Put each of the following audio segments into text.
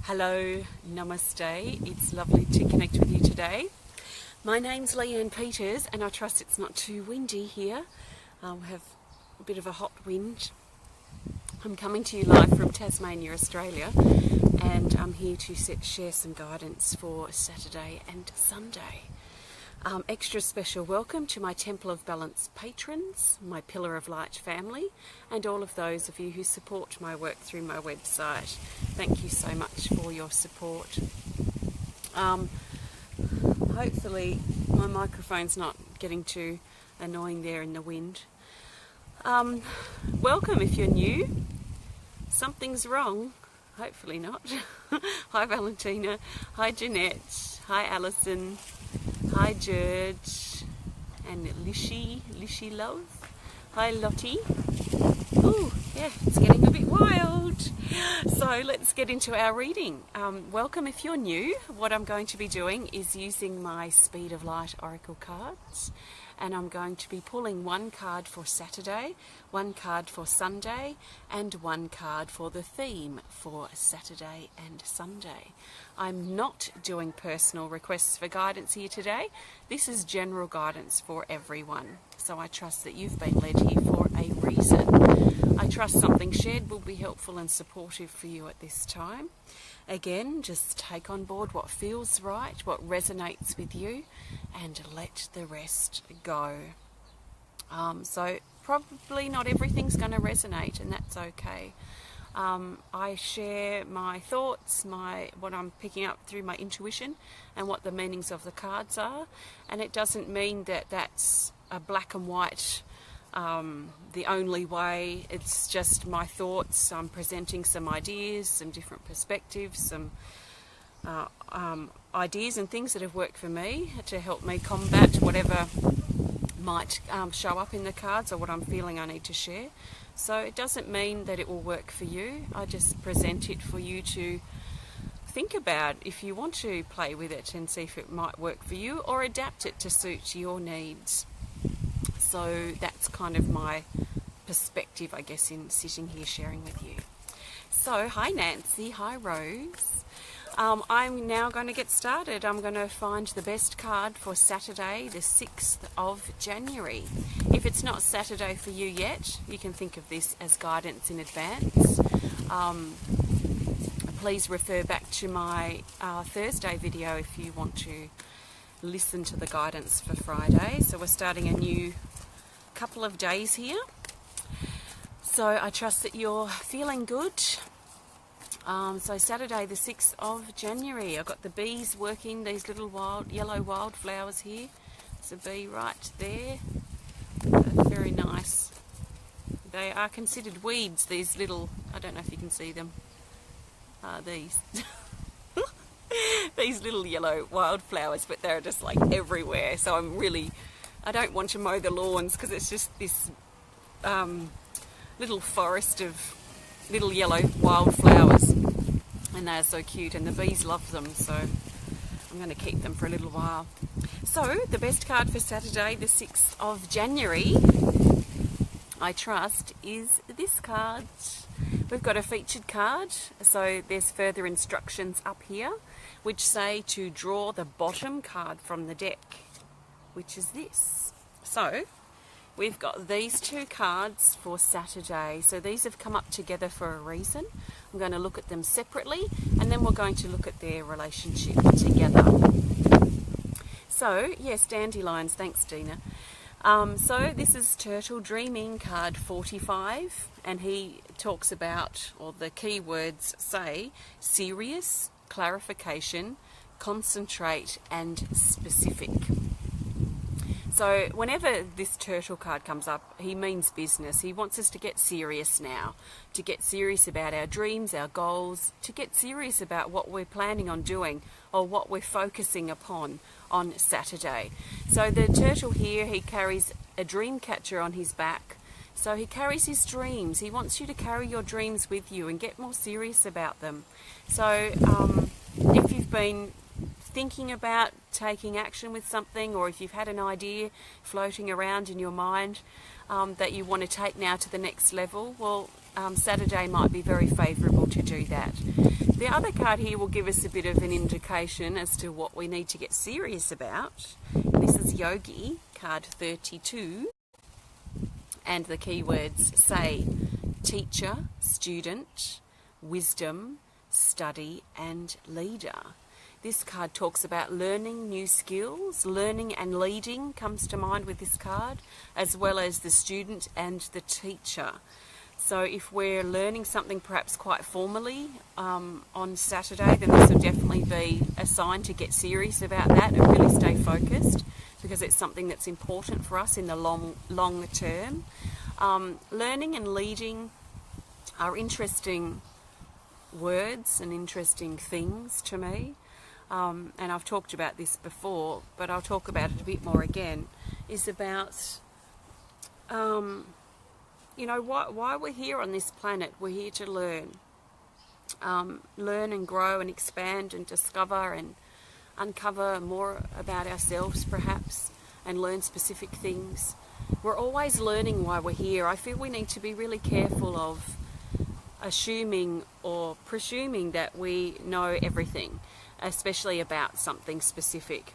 Hello, namaste. It's lovely to connect with you today. My name's Leanne Peters and I trust it's not too windy here. We have a bit of a hot wind. I'm coming to you live from Tasmania, Australia, and I'm here to share some guidance for Saturday and Sunday. Extra special welcome to my Temple of Balance patrons, my Pillar of Light family, and all of those of you who support my work through my website. Thank you so much for your support. Hopefully my microphone's not getting too annoying there in the wind. Welcome if you're new. Something's wrong. Hopefully not. Hi Valentina. Hi Jeanette. Hi Alison. Hi George and Lishy Love. Hi Lottie. Ooh, yeah, it's getting a bit wild. So let's get into our reading. Welcome if you're new. What I'm going to be doing is using my Speed of Light Oracle cards, and I'm going to be pulling one card for Saturday, one card for Sunday, and one card for the theme for Saturday and Sunday. I'm not doing personal requests for guidance here today. This is general guidance for everyone. So I trust that you've been led here for a reason. I trust something shared will be helpful and supportive for you at this time. Again, just take on board what feels right, what resonates with you, and let the rest go. So probably not everything's going to resonate, and that's okay. I share my thoughts, what I'm picking up through my intuition, and what the meanings of the cards are. And it doesn't mean that that's a black and white, the only way. It's just my thoughts. I'm presenting some ideas, some different perspectives, some ideas and things that have worked for me to help me combat whatever might show up in the cards or what I'm feeling I need to share. So it doesn't mean that it will work for you. I just present it for you to think about if you want to play with it and see if it might work for you, or adapt it to suit your needs. So that's kind of my perspective, I guess, in sitting here sharing with you. So hi Nancy, hi Rose. I'm now going to get started. I'm going to find the best card for Saturday, the 6th of January. If it's not Saturday for you yet, you can think of this as guidance in advance. Please refer back to my Thursday video if you want to listen to the guidance for Friday. So we're starting a new couple of days here. So I trust that you're feeling good. So Saturday the 6th of January, I've got the bees working these little yellow wildflowers here. There's a bee right there. Very nice. They are considered weeds, these little, I don't know if you can see them, these these little yellow wildflowers, but they're just like everywhere. So I don't want to mow the lawns because it's just this little forest of little yellow wildflowers, and they're so cute, and the bees love them, so I'm going to keep them for a little while. So the best card for Saturday the 6th of January, I trust, is this card. We've got a featured card, so there's further instructions up here which say to draw the bottom card from the deck, which is this. So we've got these two cards for Saturday. So these have come up together for a reason. I'm going to look at them separately, and then we're going to look at their relationship together. So, yes, dandelions. Thanks, Dina. So this is Turtle Dreaming card 45, and he talks about, or the key words say, serious, clarification, concentrate, and specific. So whenever this turtle card comes up, he means business. He wants us to get serious now, to get serious about our dreams, our goals, to get serious about what we're planning on doing or what we're focusing upon on Saturday. So the turtle here, he carries a dream catcher on his back. So he carries his dreams. He wants you to carry your dreams with you and get more serious about them. So if you've been thinking about taking action with something, or if you've had an idea floating around in your mind that you want to take now to the next level, well, Saturday might be very favourable to do that. The other card here will give us a bit of an indication as to what we need to get serious about. This is Yogi, card 32, and the keywords say teacher, student, wisdom, study and leader. This card talks about learning new skills. Learning and leading comes to mind with this card, as well as the student and the teacher. So if we're learning something perhaps quite formally on Saturday, then this will definitely be a sign to get serious about that and really stay focused, because it's something that's important for us in the long term. Learning and leading are interesting words and interesting things to me. And I've talked about this before, but I'll talk about it a bit more again, is about, you know, why we're here on this planet. We're here to learn. Learn and grow and expand and discover and uncover more about ourselves perhaps, and learn specific things. We're always learning why we're here. I feel we need to be really careful of assuming or presuming that we know everything, especially about something specific.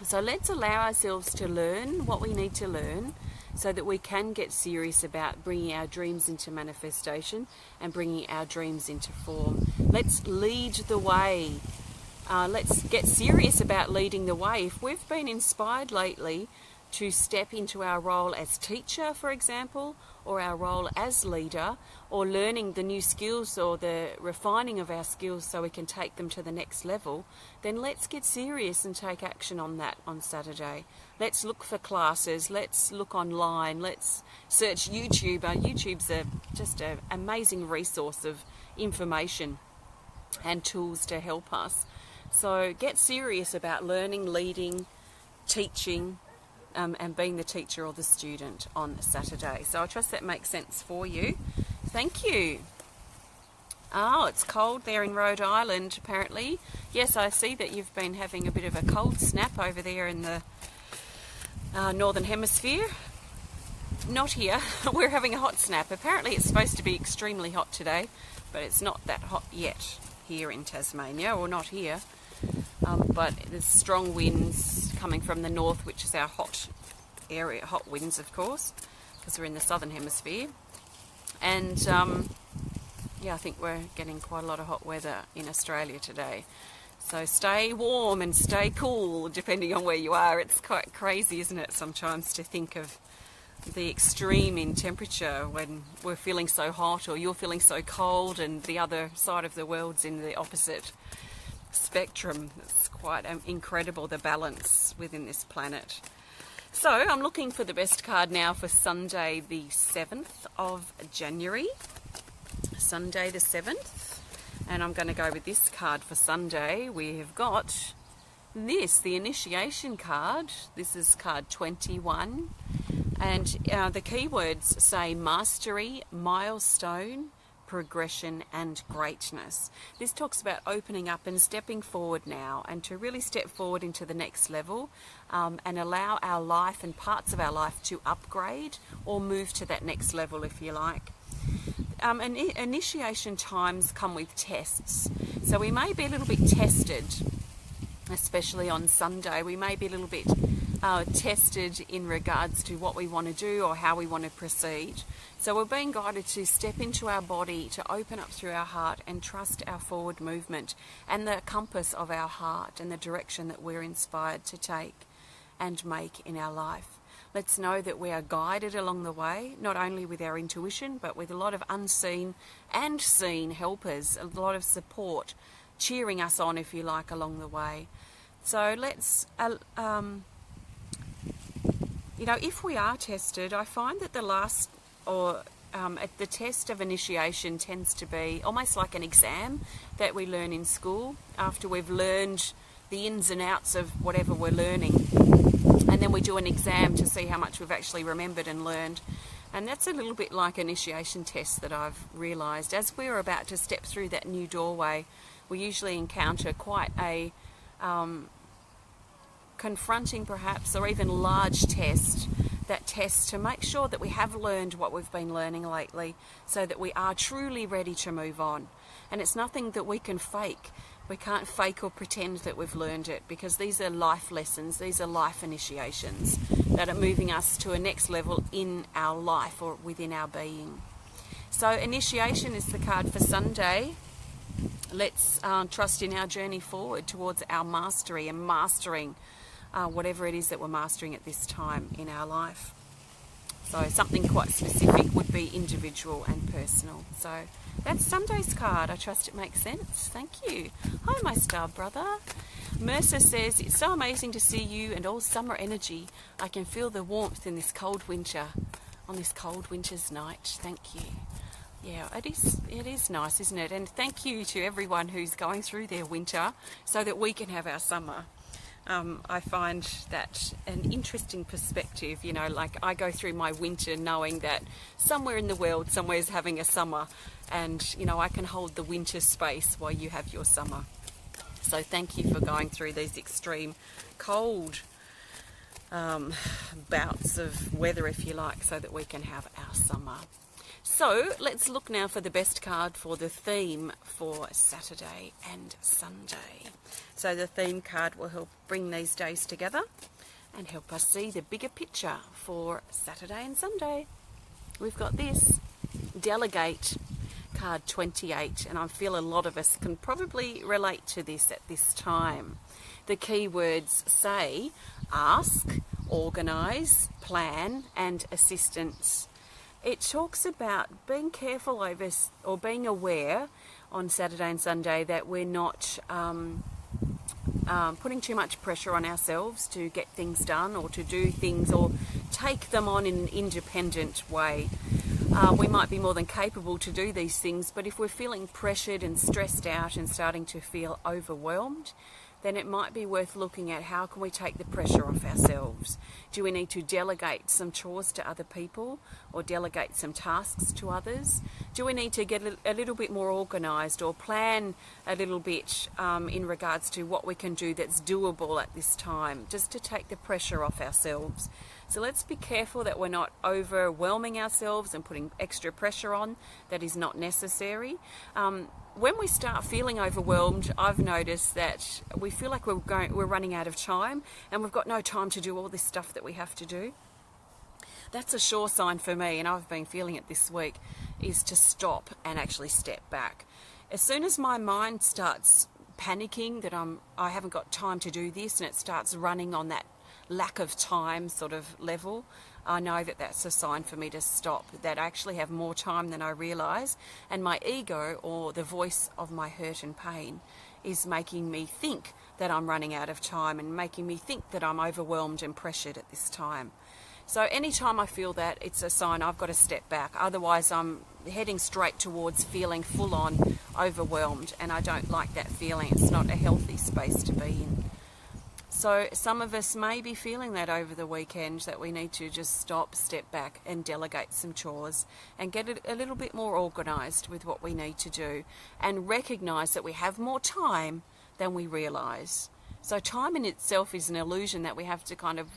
So let's allow ourselves to learn what we need to learn so that we can get serious about bringing our dreams into manifestation and bringing our dreams into form. Let's lead the way. Let's get serious about leading the way. If we've been inspired lately to step into our role as teacher, for example, or our role as leader, or learning the new skills or the refining of our skills so we can take them to the next level, then let's get serious and take action on that on Saturday. Let's look for classes, let's look online, let's search YouTube. YouTube's just an amazing resource of information and tools to help us. So get serious about learning, leading, teaching, and being the teacher or the student on Saturday. So I trust that makes sense for you. Thank you. Oh, it's cold there in Rhode Island, apparently. Yes, I see that you've been having a bit of a cold snap over there in the Northern Hemisphere. Not here. We're having a hot snap. Apparently it's supposed to be extremely hot today, but it's not that hot yet here in Tasmania, or not here. But there's strong winds coming from the north, which is our hot area, hot winds of course, because we're in the southern hemisphere. And yeah, I think we're getting quite a lot of hot weather in Australia today. So stay warm and stay cool depending on where you are. It's quite crazy, isn't it, sometimes to think of the extreme in temperature when we're feeling so hot or you're feeling so cold and the other side of the world's in the opposite spectrum. It's quite incredible, the balance within this planet. So I'm looking for the best card now for Sunday the 7th of January. Sunday the 7th. And I'm going to go with this card for Sunday. We have got this, the initiation card. This is card 21. And the keywords say mastery, milestone, progression and greatness. This talks about opening up and stepping forward now, and to really step forward into the next level and allow our life and parts of our life to upgrade or move to that next level, if you like. And initiation times come with tests, so we may be a little bit tested, especially on Sunday. We may be a little bit tested in regards to what we want to do or how we want to proceed. So we're being guided to step into our body, to open up through our heart and trust our forward movement and the compass of our heart and the direction that we're inspired to take and make in our life. Let's know that we are guided along the way, not only with our intuition, but with a lot of unseen and seen helpers, a lot of support, cheering us on, if you like, along the way. So let's, you know, if we are tested, I find that the last, or the test of initiation tends to be almost like an exam that we learn in school after we've learned the ins and outs of whatever we're learning. And then we do an exam to see how much we've actually remembered and learned. And that's a little bit like initiation tests that I've realised. As we're about to step through that new doorway, we usually encounter quite a confronting perhaps, or even large test that test to make sure that we have learned what we've been learning lately, so that we are truly ready to move on. And it's nothing that we can fake. We can't fake or pretend that we've learned it, because these are life lessons, these are life initiations that are moving us to a next level in our life or within our being. So initiation is the card for Sunday. Let's trust in our journey forward towards our mastery and mastering whatever it is that we're mastering at this time in our life. So something quite specific would be individual and personal. So that's Sunday's card. I trust it makes sense. Thank you. Hi, my star brother. Mercer says, it's so amazing to see you and all summer energy. I can feel the warmth in this cold winter, on this cold winter's night. Thank you. Yeah, it is nice, isn't it? And thank you to everyone who's going through their winter so that we can have our summer. I find that an interesting perspective, you know, like I go through my winter knowing that somewhere in the world, somewhere's having a summer, and, you know, I can hold the winter space while you have your summer. So thank you for going through these extreme cold bouts of weather, if you like, so that we can have our summer. So let's look now for the best card for the theme for Saturday and Sunday. So the theme card will help bring these days together and help us see the bigger picture for Saturday and Sunday. We've got this Delegate, card 28, and I feel a lot of us can probably relate to this at this time. The key words say ask, organise, plan and assistance. It talks about being careful over, or being aware on Saturday and Sunday that we're not putting too much pressure on ourselves to get things done or to do things or take them on in an independent way. We might be more than capable to do these things, but if we're feeling pressured and stressed out and starting to feel overwhelmed, then it might be worth looking at how can we take the pressure off ourselves. Do we need to delegate some chores to other people or delegate some tasks to others? Do we need to get a little bit more organised or plan a little bit in regards to what we can do that's doable at this time, just to take the pressure off ourselves? So let's be careful that we're not overwhelming ourselves and putting extra pressure on that is not necessary. When we start feeling overwhelmed, I've noticed that we feel like we're running out of time and we've got no time to do all this stuff that we have to do. That's a sure sign for me, and I've been feeling it this week, is to stop and actually step back. As soon as my mind starts panicking that I haven't got time to do this, and it starts running on that lack of time sort of level, I know that that's a sign for me to stop, that I actually have more time than I realise, and my ego, or the voice of my hurt and pain, is making me think that I'm running out of time and making me think that I'm overwhelmed and pressured at this time. So anytime I feel that, it's a sign I've got to step back. Otherwise I'm heading straight towards feeling full on overwhelmed, and I don't like that feeling. It's not a healthy space to be in. So some of us may be feeling that over the weekend, that we need to just stop, step back and delegate some chores and get a little bit more organised with what we need to do, and recognise that we have more time than we realise. So time in itself is an illusion that we have to kind of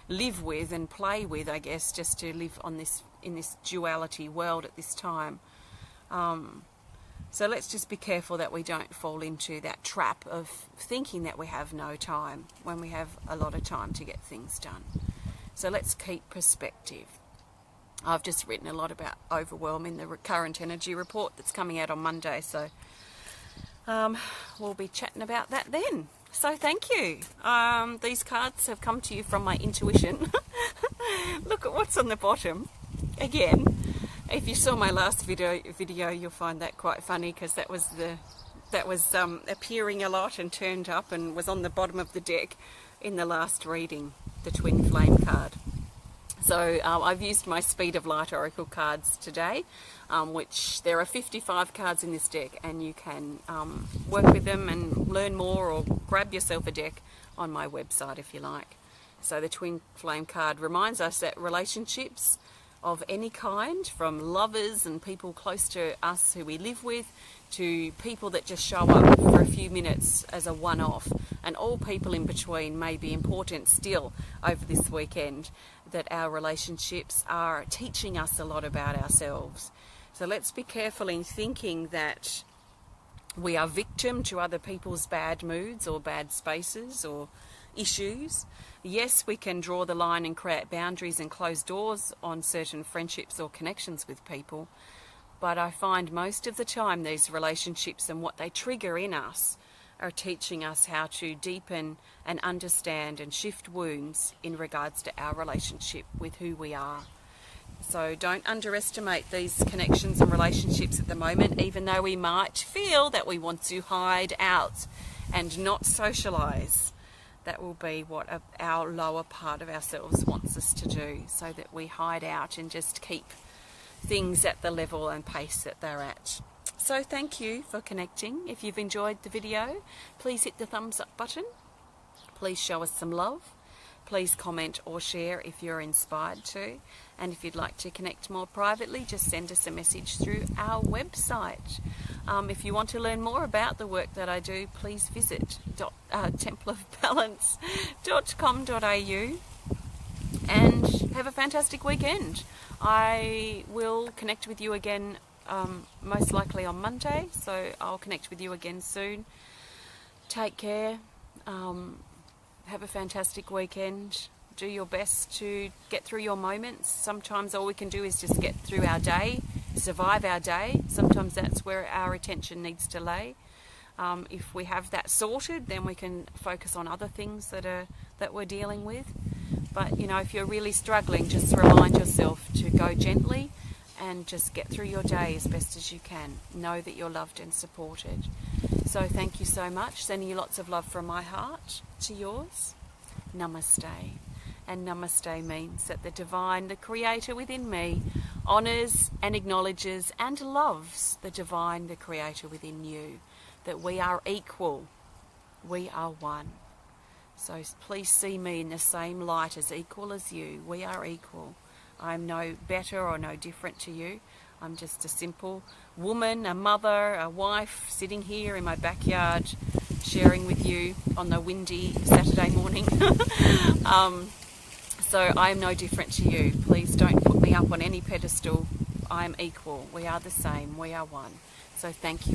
live with and play with, I guess, just to live on in this duality world at this time. So let's just be careful that we don't fall into that trap of thinking that we have no time when we have a lot of time to get things done. So let's keep perspective. I've just written a lot about overwhelm in the current energy report that's coming out on Monday, so we'll be chatting about that then. So thank you. These cards have come to you from my intuition. Look at what's on the bottom. Again, if you saw my last video, you'll find that quite funny, because that was appearing a lot and turned up and was on the bottom of the deck in the last reading, the Twin Flame card. So I've used my Speed of Light Oracle cards today, which there are 55 cards in this deck, and you can work with them and learn more, or grab yourself a deck on my website if you like. So the Twin Flame card reminds us that relationships of any kind, from lovers and people close to us who we live with, to people that just show up for a few minutes as a one-off, and all people in between may be important still over this weekend, that our relationships are teaching us a lot about ourselves. So let's be careful in thinking that we are victim to other people's bad moods or bad spaces or issues. Yes, we can draw the line and create boundaries and close doors on certain friendships or connections with people, but I find most of the time these relationships and what they trigger in us are teaching us how to deepen and understand and shift wounds in regards to our relationship with who we are. So don't underestimate these connections and relationships at the moment, even though we might feel that we want to hide out and not socialise. That will be what our lower part of ourselves wants us to do, so that we hide out and just keep things at the level and pace that they're at. So thank you for connecting. If you've enjoyed the video, please hit the thumbs up button. Please show us some love. Please comment or share if you're inspired to. And if you'd like to connect more privately, just send us a message through our website. If you want to learn more about the work that I do, please visit templeofbalance.com.au and have a fantastic weekend. I will connect with you again most likely on Monday, so I'll connect with you again soon. Take care. Have a fantastic weekend. Do your best to get through your moments. Sometimes all we can do is just get through our day, survive our day. Sometimes that's where our attention needs to lay. If we have that sorted, then we can focus on other things that we're dealing with. But you know, if you're really struggling, just remind yourself to go gently and just get through your day as best as you can. Know that you're loved and supported. So thank you so much. Sending you lots of love from my heart to yours. Namaste. And namaste means that the divine, the creator within me, honours and acknowledges and loves the divine, the creator within you. That we are equal. We are one. So please see me in the same light as equal as you. We are equal. I'm no better or no different to you. I'm just a simple woman, a mother, a wife, sitting here in my backyard, sharing with you on the windy Saturday morning. So I'm no different to you. Please don't put me up on any pedestal. I'm equal. We are the same. We are one. So thank you.